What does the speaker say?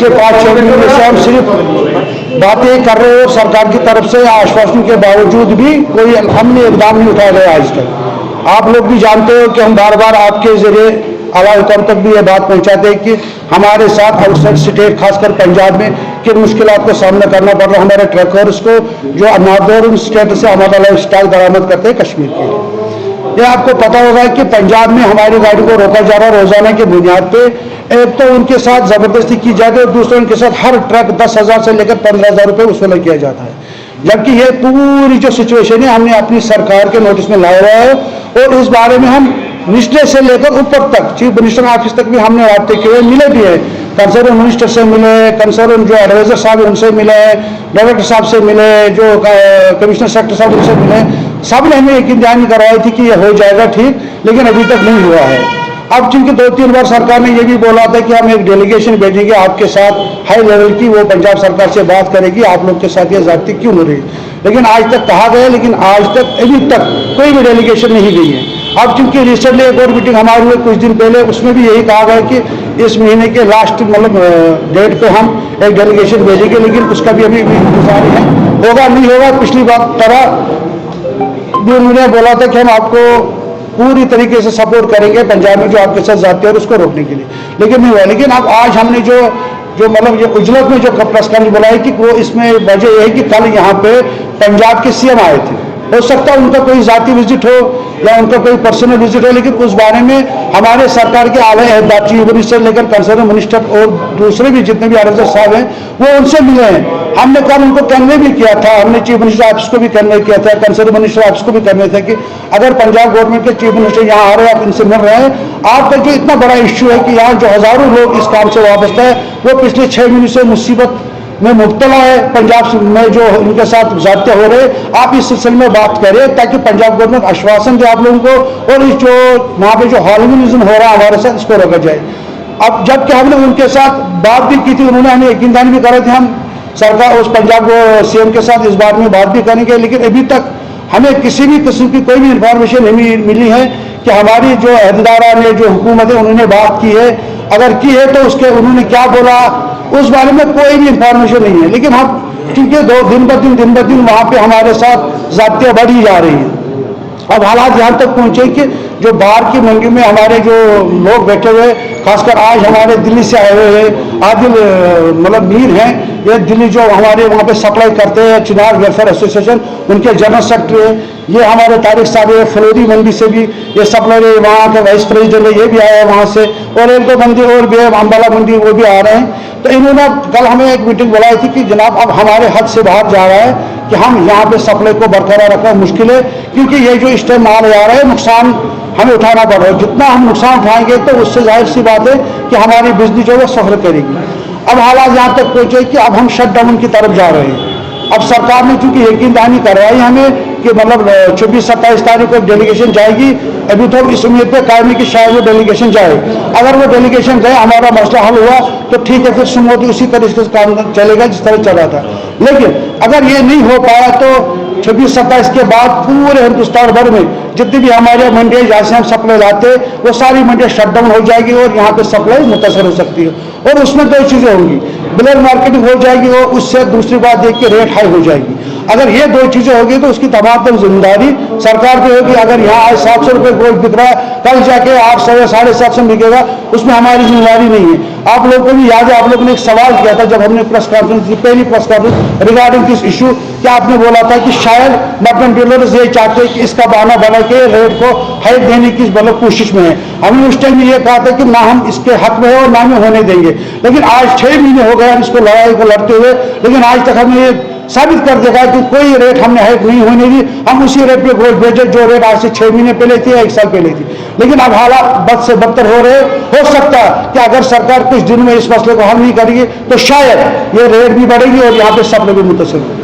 पिछले 5-6 दिनों में से हम सिर्फ बातें कर रहे हैं और सरकार की तरफ से आश्वासन के बावजूद भी कोई हमने इकदाम नहीं उठाया गया आज तक। आप लोग भी जानते हो कि हम बार बार आपके जरिए आला हुकूमत तक भी ये बात पहुंचाते हैं कि हमारे साथ आउटसाइड स्टेट खासकर पंजाब में किन मुश्किलात का सामना करना पड़ रहा है हमारे ट्रकर्स को जो नॉर्दर्न स्टेट से हमारा स्टाइल बरामद करते हैं कश्मीर के लिए। ये आपको पता होगा कि पंजाब में हमारी गाड़ी को रोका जा रहा है रोजाना की बुनियाद पे। एक तो उनके साथ जबरदस्ती की जाती है और दूसरा उनके साथ हर ट्रक 10,000 से लेकर 15,000 रुपये वसूला किया जाता है। जबकि ये पूरी जो सिचुएशन है हमने अपनी सरकार के नोटिस में लाया हुआ है और इस बारे में हम निचले से लेकर ऊपर तक चीफ मिनिस्टर ऑफिस तक भी हमने बातें की है, मिले भी है। कंसर्न मिनिस्टर से मिले, कंसर्न जो एडवाइजर साहब उनसे मिले, डायरेक्टर साहब से मिले, जो कमिश्नर सेक्रेटरी साहब उनसे मिले, सब ने हमें यकीन दहानी करवाई थी कि यह हो जाएगा ठीक, लेकिन अभी तक नहीं हुआ है। अब चूंकि 2-3 बार सरकार ने यह भी बोला था कि हम एक डेलीगेशन भेजेंगे आपके साथ हाई लेवल की, वो पंजाब सरकार से बात करेगी आप लोग के साथ ये ज्यादती क्यों हो रही, लेकिन आज तक कहा गया, लेकिन आज तक अभी तक कोई भी डेलीगेशन नहीं गई है। अब चूंकि रिसेंटली एक और मीटिंग हमारी हुई कुछ दिन पहले, उसमें भी यही कहा गया कि इस महीने के लास्ट डेट पे हम एक डेलीगेशन भेजेंगे, लेकिन उसका भी अभी इंतजार है, होगा नहीं होगा। पिछली बार तरह भी उन्होंने बोला था कि हम आपको पूरी तरीके से सपोर्ट करेंगे पंजाब में जो आपके साथ जाते हैं उसको रोकने के लिए, लेकिन नहीं हुआ। लेकिन अब आज हमने जो ये उजलत में जो प्रेस कॉन्फ्रेंस बुलाई कि वो इसमें वजह यह है कि कल यहाँ पे पंजाब के सीएम आए थे। हो सकता है उनका कोई जाती विजिट हो या उनका कोई पर्सनल विजिट हो, लेकिन उस बारे में हमारे सरकार के आला अहदेदार चीफ मिनिस्टर लेकर कंसर्न मिनिस्टर और दूसरे भी जितने भी एडवाइजर साहब हैं वो उनसे मिले हैं। हमने कल उनको कन्वे भी किया था, हमने चीफ मिनिस्टर ऑफिस को भी कन्वे किया था, कंसर्न मिनिस्टर ऑफिस को भी कन्वे था कि अगर पंजाब गवर्नमेंट के चीफ मिनिस्टर यहाँ आ रहे हैं आप इनसे मिल रहे हैं, आपका जो इतना बड़ा इश्यू है कि यहाँ जो हजारों लोग इस काम से वाबस्ता है वो पिछले 6 महीने से मुसीबत में मुब्तला है, पंजाब में जो उनके साथ ज़ाब्ते हो रहे, आप इस सिलसिले में बात करें ताकि पंजाब गवर्नमेंट आश्वासन दे आप लोगों को और इस जो वहाँ पे जो हॉलीवुडिज्म हो रहा है हमारे साथ इसको रोका जाए। अब जबकि हमने उनके साथ बात भी की थी, उन्होंने हमें यकीन दहानी भी करे थे हम सरकार उस पंजाब सीएम के साथ इस बारे में बात भी करेंगे, लेकिन अभी तक हमें किसी भी किस्म की कोई भी इंफॉर्मेशन नहीं मिली है कि हमारी जो अहदेदारा ने जो हुकूमत है उन्होंने बात की है, अगर की है तो उसके उन्होंने क्या बोला उस बारे में कोई भी इंफॉर्मेशन नहीं है। लेकिन हम क्योंकि दिन ब दिन वहाँ पे हमारे साथ ज़ाब्तियाँ बढ़ी जा रही हैं। अब हालात यहाँ तक पहुँचे कि जो बाहर की मंडी में हमारे जो लोग बैठे हुए, खासकर आज हमारे दिल्ली से आए हुए हैं आदिल मीर हैं, ये दिल्ली जो हमारे वहाँ पे सप्लाई करते हैं चिनार वेलफेयर एसोसिएशन उनके जनरल सेक्रेटरी है, ये हमारे तारिक साहब है फलोरी मंडी से भी ये सप्लाई है, वहाँ के वाइस प्रेसिडेंट है ये भी आया है वहाँ से, और एक दो मंडी और भी है अम्बाला मंडी वो भी आ रहे हैं। तो इन्होंने कल हमें एक मीटिंग बुलाई थी कि जनाब अब हमारे हद से बाहर जा रहा है कि हम यहाँ पे सप्लाई को बरकरार रखना मुश्किल है, क्योंकि ये जो इस टाइम माल आ रहा है नुकसान हमें उठाना पड़ रहा है। जितना हम नुकसान उठाएंगे तो उससे जाहिर सी बात है कि हमारी बिजली जो है सफर करेगी। अब हालात यहाँ तक पहुँचे कि अब हम शटडाउन की तरफ जा रहे हैं। अब सरकार ने चूंकि यकीन दहानी करवाई हमें कि 26-27 तारीख को डेलीगेशन जाएगी, अभी तो इस उम्मीद पे कायम है कि शायद वो डेलीगेशन जाए। अगर वो डेलीगेशन जाए हमारा मसला हल हुआ तो ठीक है, फिर सुमोदी उसी तरीके से काम चलेगा जिस तरह चला था। लेकिन अगर ये नहीं हो पाया तो 26-27 के बाद पूरे हिंदुस्तान भर में जितनी भी हमारे मंडियाँ जहाँ से हम सप्लाई लाते वो सारी मंडियाँ शटडाउन हो जाएगी और यहाँ पे सप्लाई मुतासर हो सकती है। और उसमें 2 चीज़ें होंगी, ब्लैक मार्केटिंग हो जाएगी और उससे दूसरी बात देख के रेट हाई हो जाएगी। अगर ये 2 चीज़ें होगी तो उसकी तमाम जिम्मेदारी सरकार की होगी। अगर यहाँ आज 700 रुपये गोल्ड बिक रहा है, कल जाके 800 या 750 बिकेगा, उसमें हमारी जिम्मेदारी नहीं है। आप लोगों को भी याद है, आप लोगों ने एक सवाल किया था जब हमने प्रेस कॉन्फ्रेंस की, पहली press conference regarding this issue, कि आपने बोला था कि शायद मटन डीलर्स ये चाहते हैं कि इसका बहाना बना के रेट को हाइक देने की कोशिश में है। हमने उस टाइम ये कहा था कि ना हम इसके हक में है और ना हम होने देंगे, लेकिन आज 6 महीने हो गए हम इसको लड़ाई को लड़ते हुए, लेकिन आज तक हमने ये साबित कर देगा कि कोई रेट हमने हाइक नहीं होने दी। हम उसी रेट पे गोल्ड बेचे जो रेट आज से 6 महीने पहले थी या 1 साल पहले थी। लेकिन अब हालात बद से बदतर हो रहे। हो सकता है कि अगर सरकार कुछ दिन में इस मसले को हल नहीं करेगी तो शायद ये रेट भी बढ़ेगी और यहाँ पे सप्लाई भी मुतासिर होगी।